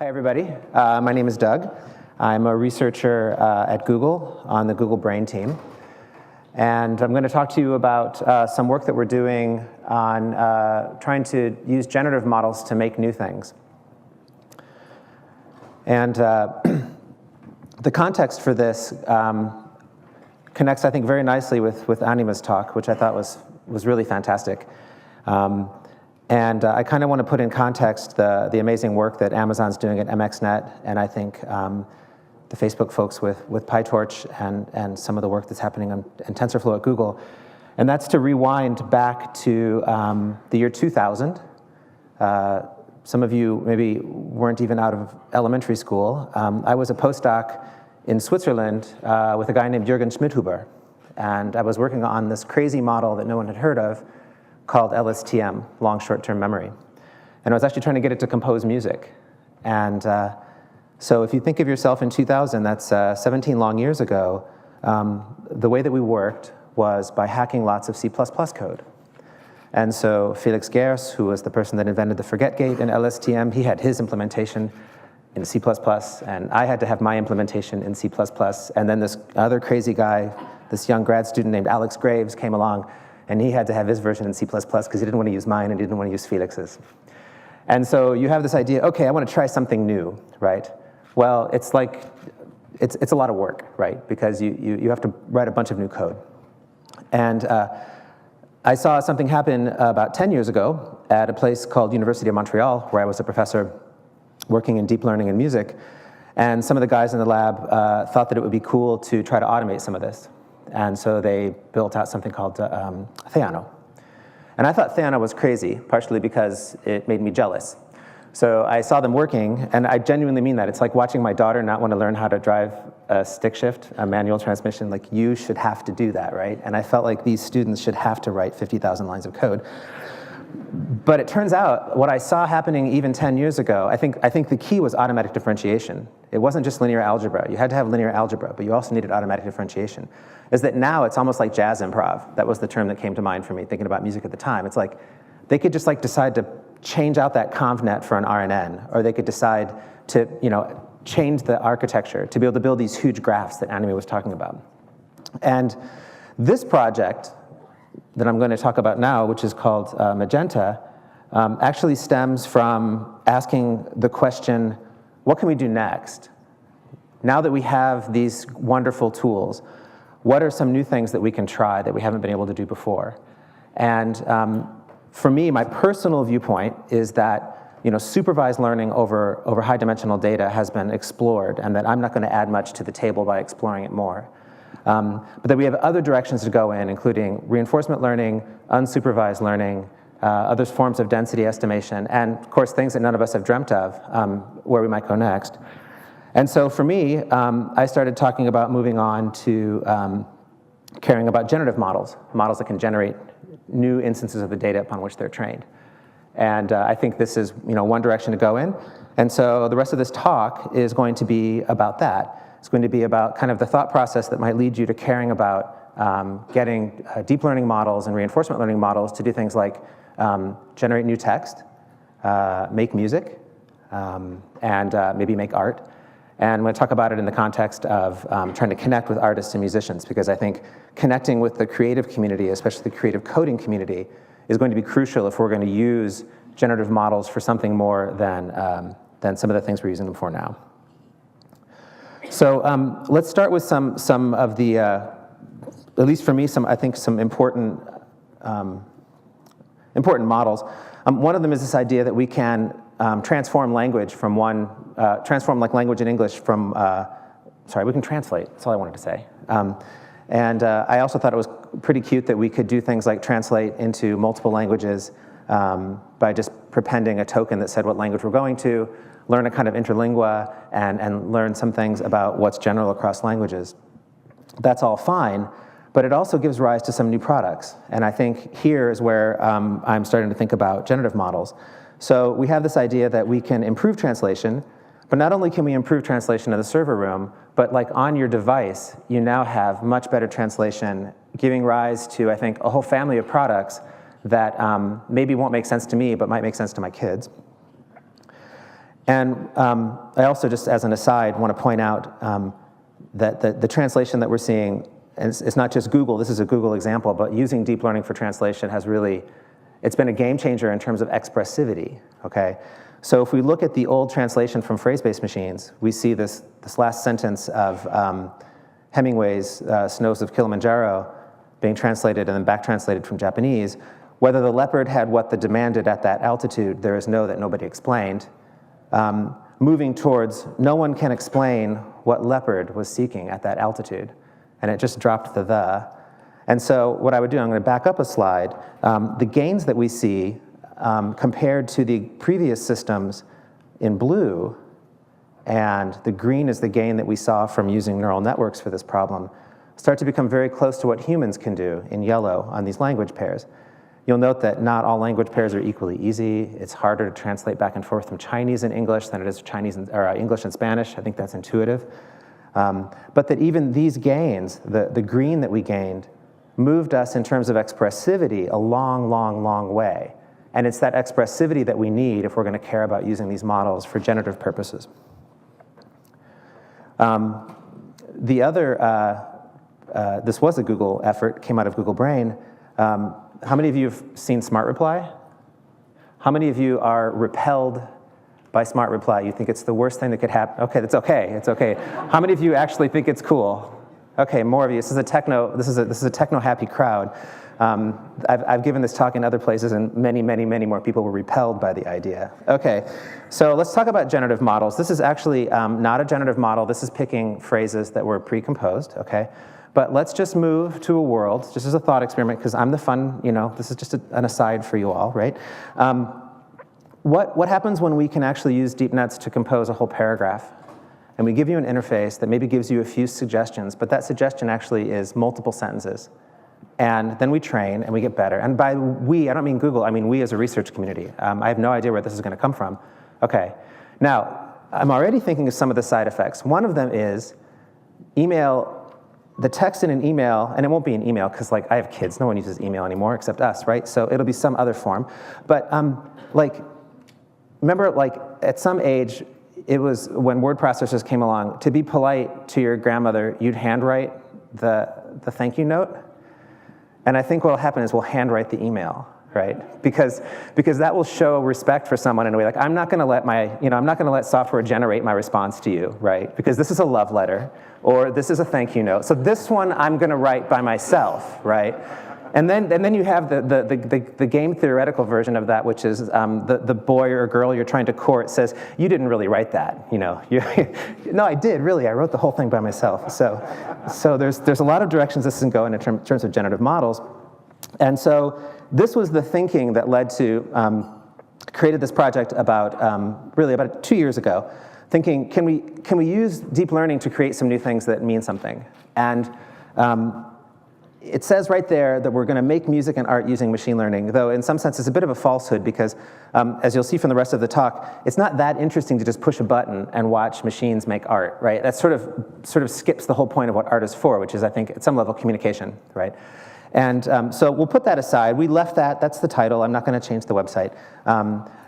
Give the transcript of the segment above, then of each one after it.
Hi, everybody. My name is Doug. I'm a researcher at Google on the Google Brain team. And I'm going to talk to you about some work that we're doing on trying to use generative models to make new things. And the context for this connects, I think, very nicely with Anima's talk, which I thought was really fantastic. And I kind of want to put in context the amazing work that Amazon's doing at MXNet, and I think the Facebook folks with PyTorch and some of the work that's happening in TensorFlow at Google. And that's to rewind back to the year 2000. Some of you maybe weren't even out of elementary school. I was a postdoc in Switzerland with a guy named Jürgen Schmidhuber. And I was working on this crazy model that no one had heard of called LSTM, long short-term memory. And I was actually trying to get it to compose music. And so if you think of yourself in 2000, that's 17 long years ago, the way that we worked was by hacking lots of C++ code. And so Felix Gers, who was the person that invented the forget gate in LSTM, he had his implementation in C++, and I had to have my implementation in C++. And then this other crazy guy, this young grad student named Alex Graves, came along, and he had to have his version in C++ because he didn't want to use mine and he didn't want to use Felix's. And so you have this idea, okay, I want to try something new, right? Well, it's like, it's a lot of work, right? Because you have to write a bunch of new code. And I saw something happen about 10 years ago at a place called University of Montreal, where I was a professor working in deep learning and music. And some of the guys in the lab thought that it would be cool to try to automate some of this. And so they built out something called Theano. And I thought Theano was crazy, partially because it made me jealous. So I saw them working, and I genuinely mean that. It's like watching my daughter not want to learn how to drive a stick shift, a manual transmission. Like, you should have to do that, right? And I felt like these students should have to write 50,000 lines of code. But it turns out, what I saw happening even 10 years ago, I think the key was automatic differentiation. It wasn't just linear algebra. You had to have linear algebra, but you also needed automatic differentiation. Is that now it's almost like jazz improv. That was the term that came to mind for me, thinking about music at the time. It's like, they could just like decide to change out that convnet for an RNN, or they could decide to change the architecture to be able to build these huge graphs that Anime was talking about. And this project that I'm going to talk about now, which is called Magenta, actually stems from asking the question, what can we do next? Now that we have these wonderful tools, what are some new things that we can try that we haven't been able to do before? And for me, my personal viewpoint is that supervised learning over high-dimensional data has been explored, and that I'm not going to add much to the table by exploring it more. But that we have other directions to go in, including reinforcement learning, unsupervised learning, other forms of density estimation, and of course things that none of us have dreamt of, where we might go next. And so for me, I started talking about moving on to caring about generative models, models that can generate new instances of the data upon which they're trained. And I think this is one direction to go in. And so the rest of this talk is going to be about that. It's going to be about kind of the thought process that might lead you to caring about getting deep learning models and reinforcement learning models to do things like generate new text, make music, and maybe make art. And I'm going to talk about it in the context of trying to connect with artists and musicians, because I think connecting with the creative community, especially the creative coding community, is going to be crucial if we're going to use generative models for something more than some of the things we're using them for now. So let's start with some of the, at least for me, I think some important models. One of them is this idea that we can transform language from transform like language in English from, we can translate, that's all I wanted to say. And I also thought it was pretty cute that we could do things like translate into multiple languages by just prepending a token that said what language we're going to, learn a kind of interlingua, and learn some things about what's general across languages. That's all fine, but it also gives rise to some new products. And I think here is where I'm starting to think about generative models. So we have this idea that we can improve translation, but not only can we improve translation in the server room, but like on your device, you now have much better translation, giving rise to, I think, a whole family of products that maybe won't make sense to me, but might make sense to my kids. And I also, just as an aside, want to point out that the translation that we're seeing, and it's not just Google, this is a Google example, but using deep learning for translation has really, it's been a game changer in terms of expressivity, okay? So if we look at the old translation from phrase-based machines, we see this last sentence of Hemingway's Snows of Kilimanjaro being translated and then back translated from Japanese. Whether the leopard had what the demanded at that altitude, there is no that nobody explained. Moving towards, no one can explain what leopard was seeking at that altitude. And it just dropped the. And so what I would do, I'm going to back up a slide. The gains that we see compared to the previous systems in blue, and the green is the gain that we saw from using neural networks for this problem, start to become very close to what humans can do in yellow on these language pairs. You'll note that not all language pairs are equally easy. It's harder to translate back and forth from Chinese and English than it is English and Spanish. I think that's intuitive. But that even these gains, the green that we gained, moved us in terms of expressivity a long, long, long way. And it's that expressivity that we need if we're going to care about using these models for generative purposes. The other, this was a Google effort, came out of Google Brain. How many of you have seen Smart Reply? How many of you are repelled by Smart Reply? You think it's the worst thing that could happen? Okay, that's okay, it's okay. How many of you actually think it's cool? Okay, more of you. This is a techno-happy crowd. I've given this talk in other places, and many, many, many more people were repelled by the idea. Okay, so let's talk about generative models. This is actually not a generative model. This is picking phrases that were pre-composed, okay? But let's just move to a world, just as a thought experiment, because I'm the fun, this is just an aside for you all, right? What happens when we can actually use deep nets to compose a whole paragraph? And we give you an interface that maybe gives you a few suggestions, but that suggestion actually is multiple sentences. And then we train and we get better. And by we, I don't mean Google, I mean we as a research community. I have no idea where this is going to come from. Okay, now, I'm already thinking of some of the side effects. One of them is email. The text in an email, and it won't be an email because I have kids, no one uses email anymore except us, right? So it'll be some other form. But remember at some age, it was when word processors came along, to be polite to your grandmother, you'd handwrite the thank you note. And I think what'll happen is we'll handwrite the email, right? Because that will show respect for someone in a way I'm not gonna let I'm not gonna let software generate my response to you, right? Because this is a love letter, or this is a thank you note. So this one I'm gonna write by myself, right? And then you have the game theoretical version of that, which is the boy or girl you're trying to court says, you didn't really write that, no, I did, really, I wrote the whole thing by myself. So there's a lot of directions this can go in terms of generative models. And so this was the thinking that led to, created this project really about 2 years ago, thinking, can we use deep learning to create some new things that mean something? And it says right there that we're going to make music and art using machine learning, though in some sense it's a bit of a falsehood because, as you'll see from the rest of the talk, it's not that interesting to just push a button and watch machines make art, right? That sort of skips the whole point of what art is for, which is, I think, at some level, communication, right? And so we'll put that aside. We left that. That's the title. I'm not going to change the website.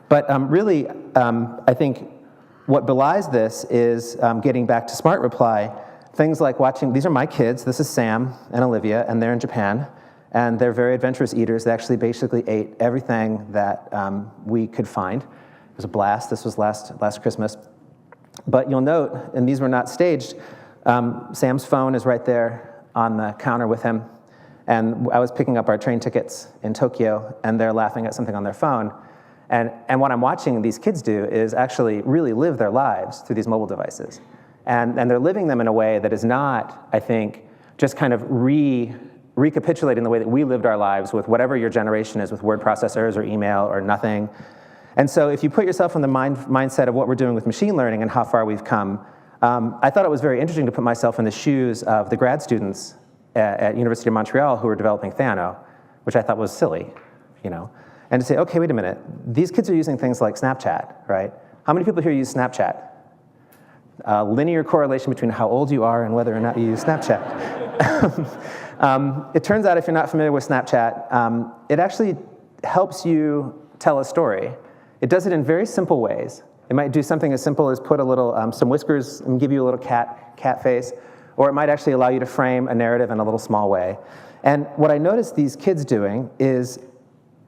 But really, I think what belies this is getting back to Smart Reply. Things like watching, these are my kids, this is Sam and Olivia, and they're in Japan, and they're very adventurous eaters. They actually basically ate everything that we could find. It was a blast. This was last Christmas. But you'll note, and these were not staged, Sam's phone is right there on the counter with him, and I was picking up our train tickets in Tokyo, and they're laughing at something on their phone. And what I'm watching these kids do is actually really live their lives through these mobile devices. And they're living them in a way that is not, I think, just kind of recapitulating the way that we lived our lives with whatever your generation is with word processors or email or nothing. And so if you put yourself in the mindset of what we're doing with machine learning and how far we've come, I thought it was very interesting to put myself in the shoes of the grad students at University of Montreal who were developing Theano, which I thought was silly, and to say, okay, wait a minute, these kids are using things like Snapchat, right? How many people here use Snapchat? Linear correlation between how old you are and whether or not you use Snapchat. It turns out if you're not familiar with Snapchat, it actually helps you tell a story. It does it in very simple ways. It might do something as simple as put a little, some whiskers and give you a little cat face, or it might actually allow you to frame a narrative in a little small way. And what I noticed these kids doing is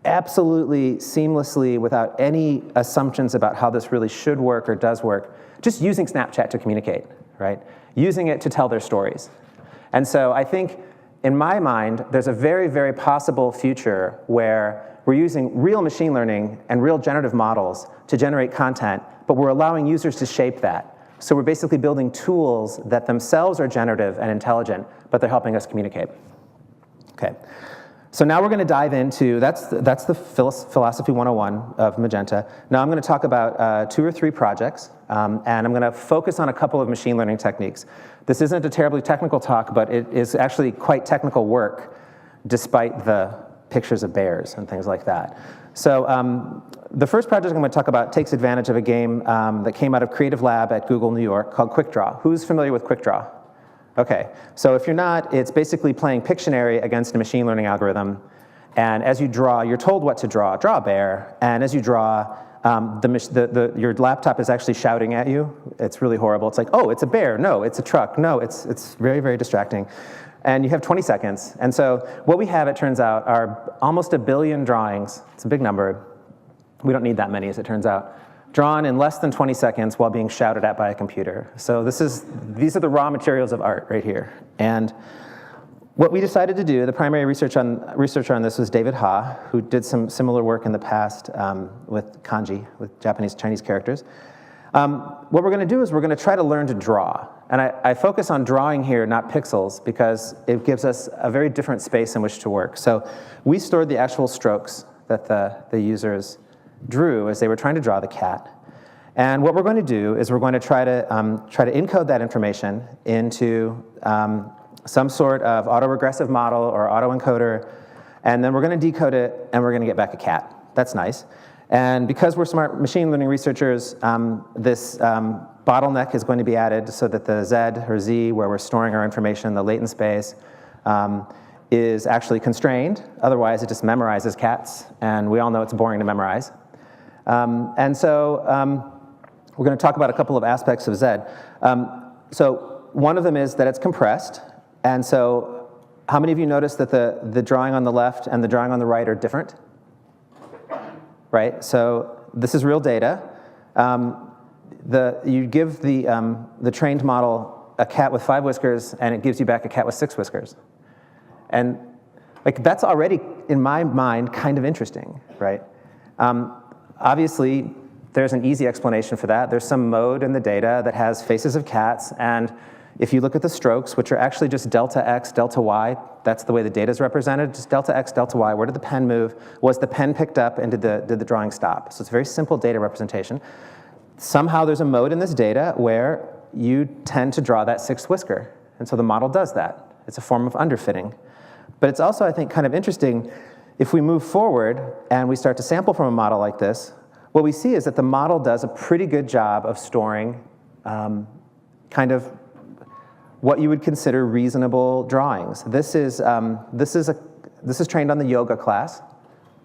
absolutely seamlessly, without any assumptions about how this really should work or does work, just using Snapchat to communicate, right? Using it to tell their stories. And so I think, in my mind, there's a very, very possible future where we're using real machine learning and real generative models to generate content, but we're allowing users to shape that. So we're basically building tools that themselves are generative and intelligent, but they're helping us communicate. Okay. So now we're going to dive into, that's the Philosophy 101 of Magenta. Now I'm going to talk about 2 or 3 projects, and I'm going to focus on a couple of machine learning techniques. This isn't a terribly technical talk, but it is actually quite technical work, despite the pictures of bears and things like that. So the first project I'm going to talk about takes advantage of a game that came out of Creative Lab at Google New York called QuickDraw. Who's familiar with QuickDraw? Okay, so if you're not, it's basically playing Pictionary against a machine learning algorithm. And as you draw, you're told what to draw a bear. And as you draw, your laptop is actually shouting at you. It's really horrible. It's like, oh, it's a bear. No, it's a truck. No, it's very, very distracting. And you have 20 seconds. And so what we have, it turns out, are almost 1 billion drawings. It's a big number. We don't need that many, as it turns out. Drawn in less than 20 seconds while being shouted at by a computer. So these are the raw materials of art right here. And what we decided to do, the primary researcher on this was David Ha, who did some similar work in the past with kanji, with Chinese characters. What we're going to do is we're going to try to learn to draw. And I focus on drawing here, not pixels, because it gives us a very different space in which to work. So we stored the actual strokes that the users drew as they were trying to draw the cat. And what we're going to do is we're going to try to encode that information into some sort of autoregressive model or autoencoder, and then we're going to decode it, and we're going to get back a cat. That's nice. And because we're smart machine learning researchers, this bottleneck is going to be added so that the Z or Z, where we're storing our information, the latent space, is actually constrained. Otherwise, it just memorizes cats, and we all know it's boring to memorize. And so we're going to talk about a couple of aspects of Z. So one of them is that it's compressed. And so how many of you noticed that the drawing on the left and the drawing on the right are different? Right? So this is real data. You give the trained model a cat with 5 whiskers, and it gives you back a cat with 6 whiskers. And that's already, in my mind, kind of interesting, right? Obviously, there's an easy explanation for that. There's some mode in the data that has faces of cats, and if you look at the strokes, which are actually just delta x, delta y, that's the way the data is represented, just delta x, delta y, where did the pen move? Was the pen picked up, and did the drawing stop? So it's a very simple data representation. Somehow there's a mode in this data where you tend to draw that 6th whisker, and so the model does that. It's a form of underfitting. But it's also, I think, kind of interesting. If we move forward and we start to sample from a model like this, what we see is that the model does a pretty good job of storing kind of what you would consider reasonable drawings. This is trained on the yoga class,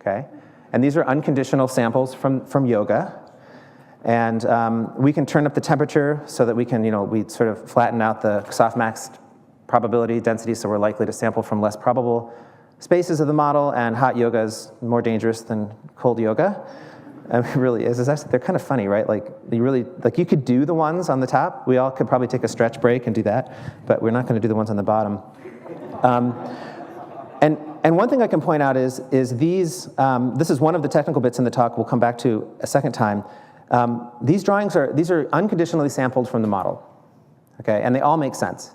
okay? And these are unconditional samples from yoga. And we can turn up the temperature so that we can, we sort of flatten out the softmax probability density, so we're likely to sample from less probable spaces of the model, and hot yoga is more dangerous than cold yoga. It really is. They're kind of funny, right? You could do the ones on the top. We all could probably take a stretch break and do that, but we're not going to do the ones on the bottom. And one thing I can point out is these, this is one of the technical bits in the talk we'll come back to a second time. These drawings these are unconditionally sampled from the model, okay? And they all make sense,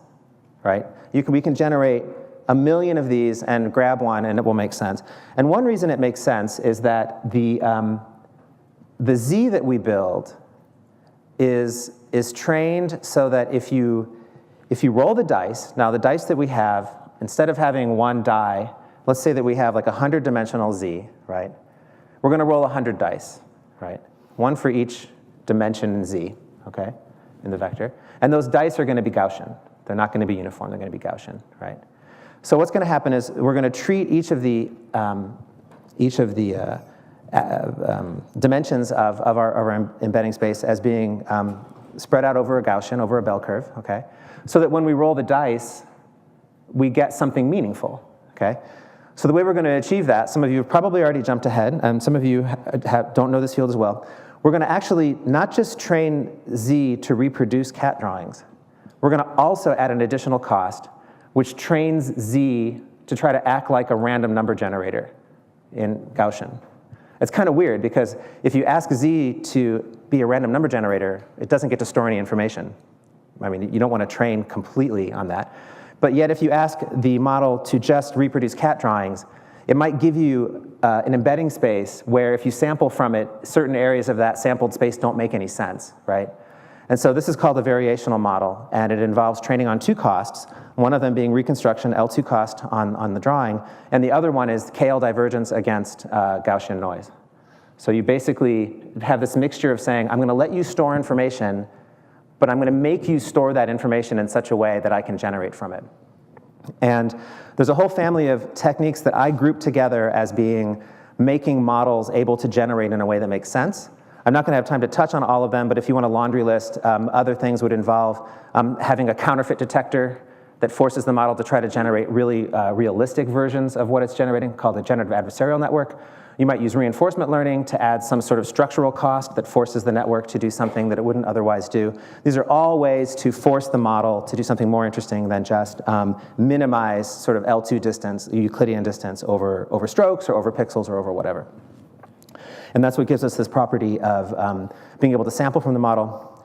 right? We can generate 1 million of these and grab one, and it will make sense. And one reason it makes sense is that the Z that we build is trained so that if you roll the dice, now the dice that we have, instead of having one die, let's say that we have like a 100-dimensional Z, right? We're going to roll 100 dice, right? One for each dimension in Z, okay, in the vector. And those dice are going to be Gaussian. They're not going to be uniform. They're going to be Gaussian, right? So what's going to happen is we're going to treat each of the dimensions of our embedding space as being spread out over a Gaussian, over a bell curve, okay? So that when we roll the dice, we get something meaningful, okay? So the way we're going to achieve that, some of you have probably already jumped ahead, and some of you don't know this field as well. We're going to actually not just train Z to reproduce cat drawings. We're going to also add an additional cost, which trains Z to try to act like a random number generator in Gaussian. It's kind of weird, because if you ask Z to be a random number generator, it doesn't get to store any information. I mean, you don't want to train completely on that. But yet, if you ask the model to just reproduce cat drawings, it might give you an embedding space where if you sample from it, certain areas of that sampled space don't make any sense, right? And so this is called the variational model, and it involves training on two costs, one of them being reconstruction, L2 cost on the drawing, and the other one is KL divergence against Gaussian noise. So you basically have this mixture of saying, I'm going to let you store information, but I'm going to make you store that information in such a way that I can generate from it. And there's a whole family of techniques that I group together as being making models able to generate in a way that makes sense. I'm not going to have time to touch on all of them, but if you want a laundry list, other things would involve having a counterfeit detector that forces the model to try to generate really realistic versions of what it's generating, called a generative adversarial network. You might use reinforcement learning to add some sort of structural cost that forces the network to do something that it wouldn't otherwise do. These are all ways to force the model to do something more interesting than just minimize sort of L2 distance, Euclidean distance over strokes or over pixels or over whatever. And that's what gives us this property of being able to sample from the model.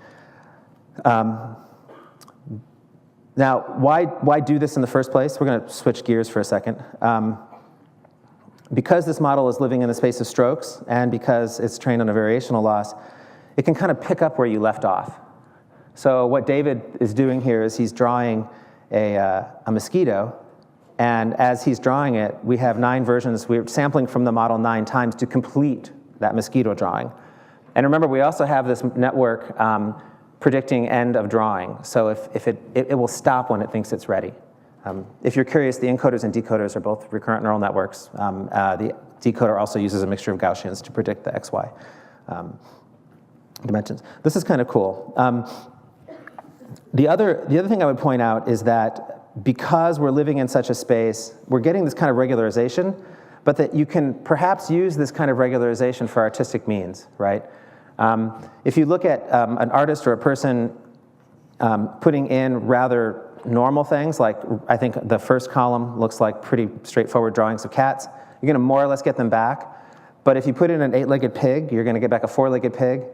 Now, why do this in the first place? We're going to switch gears for a second. Because this model is living in the space of strokes, and because it's trained on a variational loss, it can kind of pick up where you left off. So what David is doing here is he's drawing a mosquito, and as he's drawing it, we have 9 versions. We're sampling from the model 9 times to complete that mosquito drawing. And remember, we also have this network predicting end of drawing. So if it will stop when it thinks it's ready. If you're curious, the encoders and decoders are both recurrent neural networks. The decoder also uses a mixture of Gaussians to predict the XY dimensions. This is kind of cool. The other thing I would point out is that because we're living in such a space, we're getting this kind of regularization, but that you can perhaps use this kind of regularization for artistic means, right? If you look at an artist or a person putting in rather normal things, like I think the first column looks like pretty straightforward drawings of cats, you're going to more or less get them back. But if you put in an 8-legged pig, you're going to get back a 4-legged pig.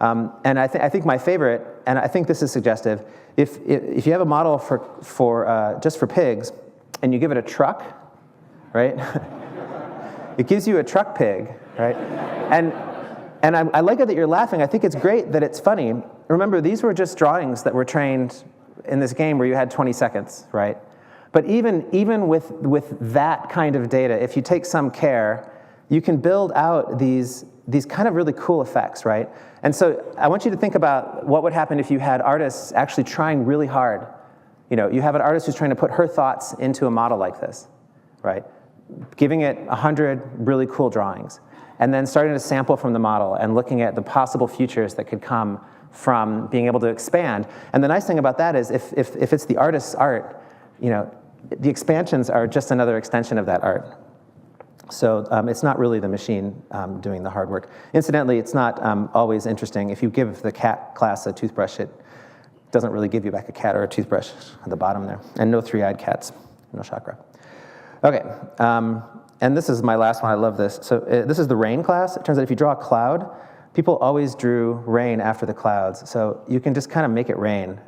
And I think my favorite, and I think this is suggestive, if you have a model just for pigs, and you give it a truck, right? It gives you a truck pig, right? And I like it that you're laughing. I think it's great that it's funny. Remember, these were just drawings that were trained in this game where you had 20 seconds, right? But even with that kind of data, if you take some care, you can build out these kind of really cool effects, right? And so I want you to think about what would happen if you had artists actually trying really hard. You know, you have an artist who's trying to put her thoughts into a model like this, right? Giving it 100 really cool drawings, and then starting to sample from the model and looking at the possible futures that could come from being able to expand. And the nice thing about that is if it's the artist's art, you know, the expansions are just another extension of that art. So it's not really the machine doing the hard work. Incidentally, it's not always interesting. If you give the cat class a toothbrush, it doesn't really give you back a cat or a toothbrush at the bottom there. And no 3-eyed cats, no chakra. Okay, and this is my last one. I love this. So this is the rain class. It turns out if you draw a cloud, people always drew rain after the clouds, so you can just kind of make it rain.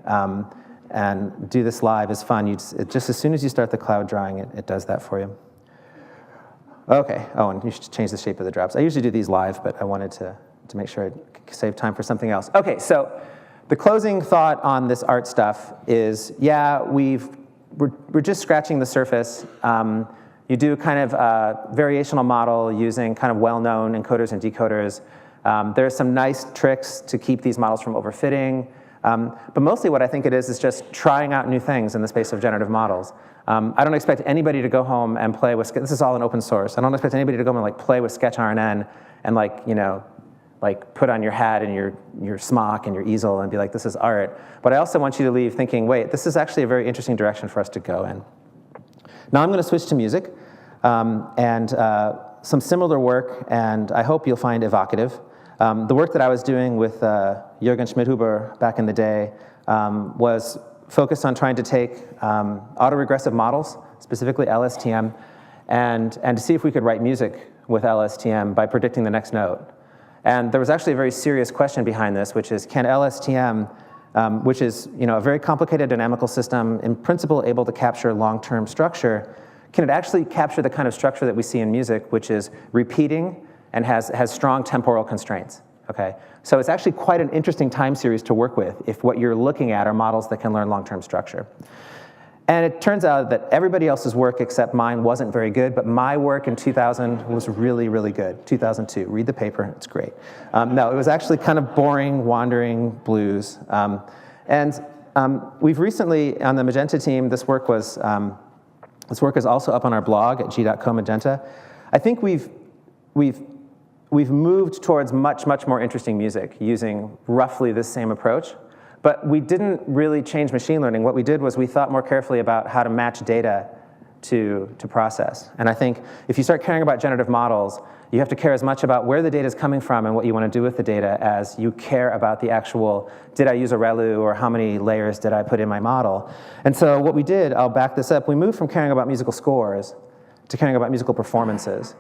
And do this live is fun. Just as soon as you start the cloud drawing, it does that for you. Okay, oh, and you should change the shape of the drops. I usually do these live, but I wanted to make sure I save time for something else. Okay, so the closing thought on this art stuff is, yeah, we're just scratching the surface. You do kind of a variational model using kind of well-known encoders and decoders. There are some nice tricks to keep these models from overfitting. But mostly what I think it is just trying out new things in the space of generative models. I don't expect anybody to go home and play with, this is all in open source. I don't expect anybody to go home and play with SketchRNN and like put on your hat and your smock and your easel and be like, this is art. But I also want you to leave thinking, wait, this is actually a very interesting direction for us to go in. Now I'm going to switch to music and some similar work, and I hope you'll find evocative. The work that I was doing with Jürgen Schmidhuber back in the day was focused on trying to take autoregressive models, specifically LSTM, and to see if we could write music with LSTM by predicting the next note. And there was actually a very serious question behind this, which is, can LSTM, which is a very complicated dynamical system, in principle able to capture long-term structure, can it actually capture the kind of structure that we see in music, which is repeating and has strong temporal constraints? Okay, so it's actually quite an interesting time series to work with if what you're looking at are models that can learn long-term structure. And it turns out that everybody else's work except mine wasn't very good, but my work in 2000 was really, really good. 2002, read the paper, it's great. No, it was actually kind of boring, wandering blues. We've recently, on the Magenta team, this work is also up on our blog at g.co Magenta. I think we've moved towards much, much more interesting music using roughly this same approach. But we didn't really change machine learning. What we did was we thought more carefully about how to match data to process. And I think if you start caring about generative models, you have to care as much about where the data is coming from and what you want to do with the data as you care about the actual, did I use a ReLU, or how many layers did I put in my model? And so what we did, I'll back this up, we moved from caring about musical scores to caring about musical performances.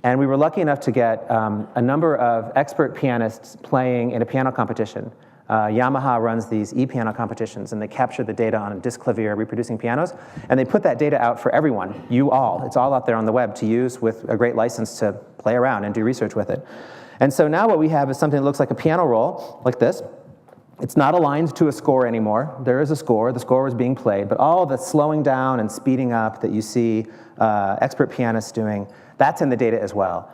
And we were lucky enough to get a number of expert pianists playing in a piano competition. Yamaha runs these e-piano competitions, and they capture the data on a disc clavier reproducing pianos, and they put that data out for everyone, you all. It's all out there on the web to use with a great license to play around and do research with it. And so now what we have is something that looks like a piano roll, like this. It's not aligned to a score anymore. There is a score. The score was being played, but all the slowing down and speeding up that you see expert pianists doing, that's in the data as well.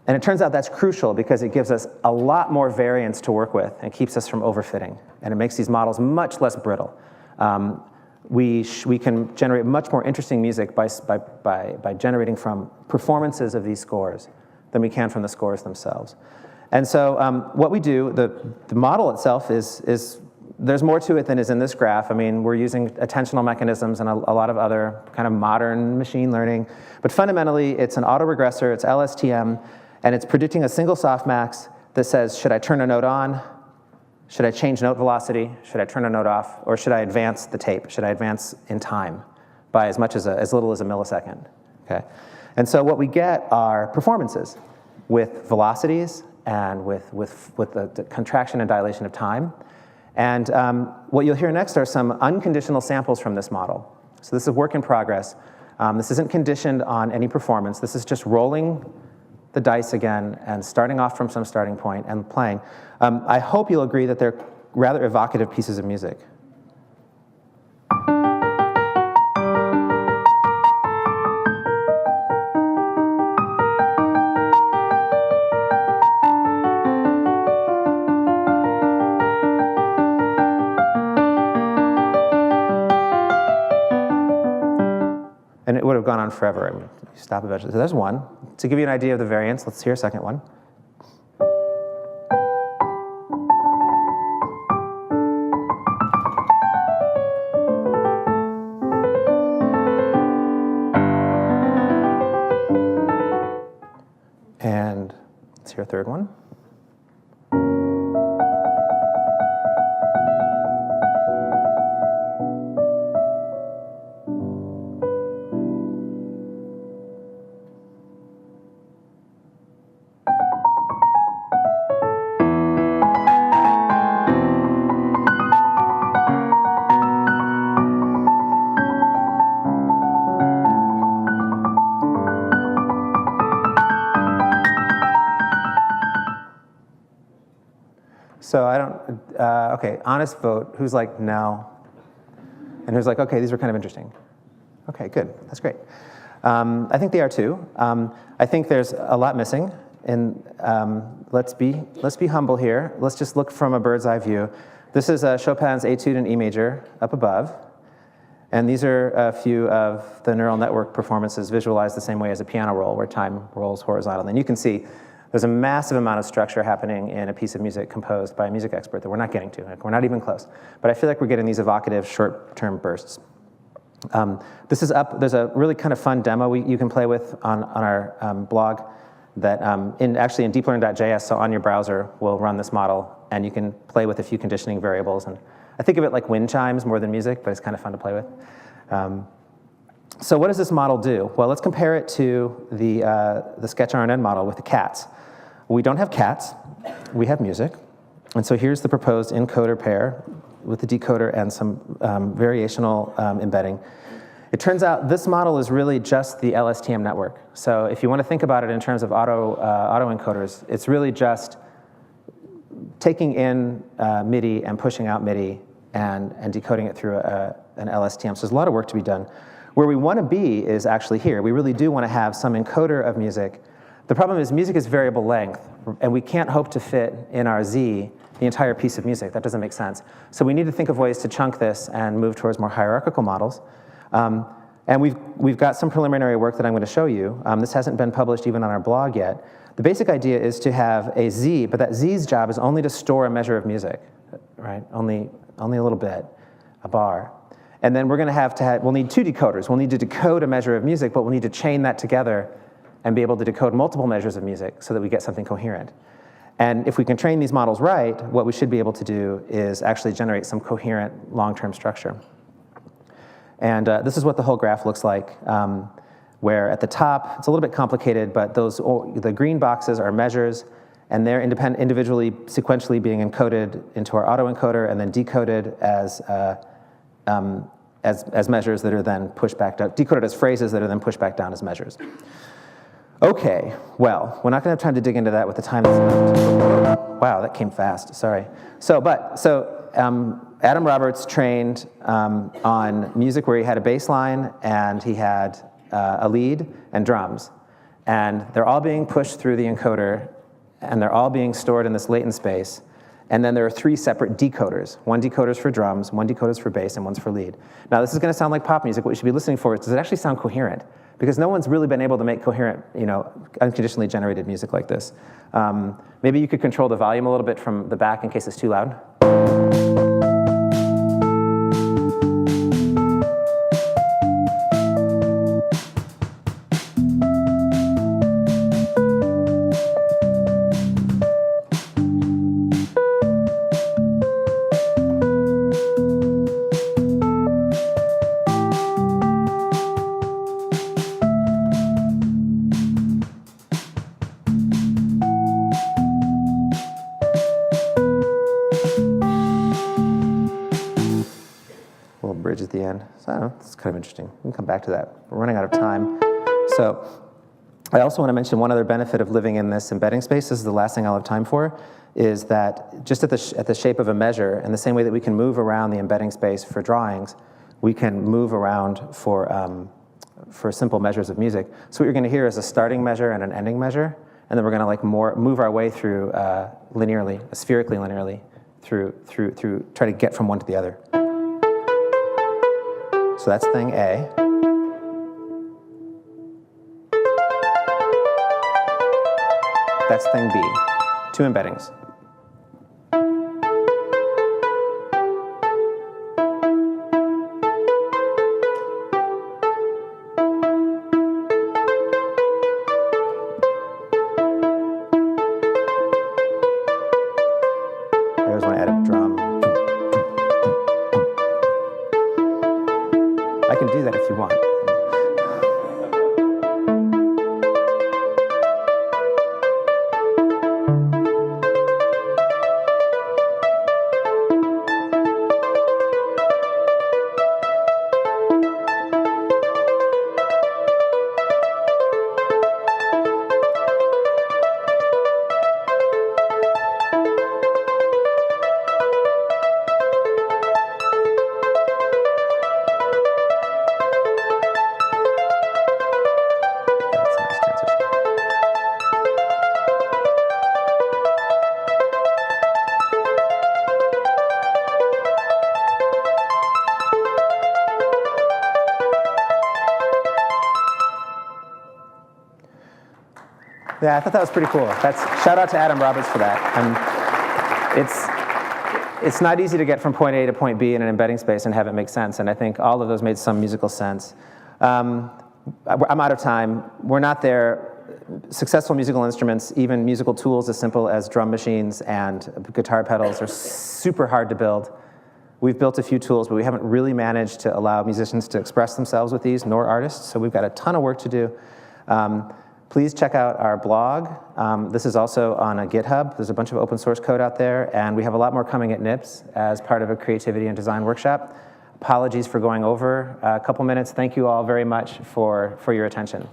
And it turns out that's crucial because it gives us a lot more variance to work with and keeps us from overfitting. And it makes these models much less brittle. We can generate much more interesting music by generating from performances of these scores than we can from the scores themselves. And so what we do, the model itself is there's more to it than is in this graph. I mean, we're using attentional mechanisms and a lot of other kind of modern machine learning. But fundamentally, it's an autoregressor, it's LSTM, and it's predicting a single softmax that says, should I turn a note on? Should I change note velocity? Should I turn a note off? Or should I advance the tape? Should I advance in time by as little as a millisecond? Okay. And so what we get are performances with velocities and with the contraction and dilation of time. And what you'll hear next are some unconditional samples from this model. So this is work in progress. This isn't conditioned on any performance. This is just rolling the dice again and starting off from some starting point and playing. I hope you'll agree that they're rather evocative pieces of music. And it would have gone on forever. I mean, you stop eventually. So there's one. To give you an idea of the variance, let's hear a second one. And let's hear a third one. So I don't, okay, honest vote. Who's like, no? And who's like, okay, these were kind of interesting. Okay, good, that's great. I think they are too. I think there's a lot missing. And let's be humble here. Let's just look from a bird's eye view. This is Chopin's Etude in E major up above. And these are a few of the neural network performances visualized the same way as a piano roll, where time rolls horizontally. And you can see There's a massive amount of structure happening in a piece of music composed by a music expert that we're not getting to. Like, we're not even close. But I feel like we're getting these evocative short-term bursts. This is up. There's a really kind of fun demo you can play with on our blog that actually in deeplearn.js, so on your browser, will run this model, and you can play with a few conditioning variables. And I think of it like wind chimes more than music, but it's kind of fun to play with. So what does this model do? Well, let's compare it to the sketch-RNN model with the cats. We don't have cats. We have music. And so here's the proposed encoder pair with the decoder and some variational embedding. It turns out this model is really just the LSTM network. So if you want to think about it in terms of autoencoders, it's really just taking in MIDI and pushing out MIDI and decoding it through an LSTM. So there's a lot of work to be done. Where we want to be is actually here. We really do want to have some encoder of music. The problem is music is variable length, and we can't hope to fit in our Z the entire piece of music. That doesn't make sense. So we need to think of ways to chunk this and move towards more hierarchical models. And we've got some preliminary work that I'm going to show you. This hasn't been published even on our blog yet. The basic idea is to have a Z, but that Z's job is only to store a measure of music, right? Only a little bit, a bar. And then we're going to we'll need two decoders. We'll need to decode a measure of music, but we'll need to chain that together and be able to decode multiple measures of music so that we get something coherent. And if we can train these models right, what we should be able to do is actually generate some coherent long-term structure. And this is what the whole graph looks like, where at the top, it's a little bit complicated, but the green boxes are measures, and they're individually, sequentially being encoded into our autoencoder and then decoded as measures that are then pushed back down, decoded as phrases that are then pushed back down as measures. Okay, well, we're not going to have time to dig into that with the time that's left. Wow, that came fast, sorry. Adam Roberts trained on music where he had a bass line and he had a lead and drums. And they're all being pushed through the encoder, and they're all being stored in this latent space. And then there are three separate decoders. One decoder is for drums, one decoder is for bass, and one's for lead. Now, this is going to sound like pop music. What you should be listening for is, does it actually sound coherent? Because no one's really been able to make coherent, unconditionally generated music like this. Maybe you could control the volume a little bit from the back in case it's too loud. Bridge at the end. So I don't know, it's kind of interesting. We can come back to that. We're running out of time. So I also want to mention one other benefit of living in this embedding space. This is the last thing I'll have time for, is that just at the shape of a measure, in the same way that we can move around the embedding space for drawings, we can move around for simple measures of music. So what you're going to hear is a starting measure and an ending measure, and then we're going to move our way through linearly, spherically linearly, through try to get from one to the other. So that's thing A. That's thing B. Two embeddings. I always want to add a drum. I can do that if you want. Yeah, I thought that was pretty cool. Shout out to Adam Roberts for that. It's not easy to get from point A to point B in an embedding space and have it make sense, and I think all of those made some musical sense. I'm out of time. We're not there. Successful musical instruments, even musical tools as simple as drum machines and guitar pedals, are super hard to build. We've built a few tools, but we haven't really managed to allow musicians to express themselves with these, nor artists, so we've got a ton of work to do. Please check out our blog. This is also on a GitHub. There's a bunch of open source code out there, and we have a lot more coming at NIPS as part of a creativity and design workshop. Apologies for going over a couple minutes. Thank you all very much for your attention.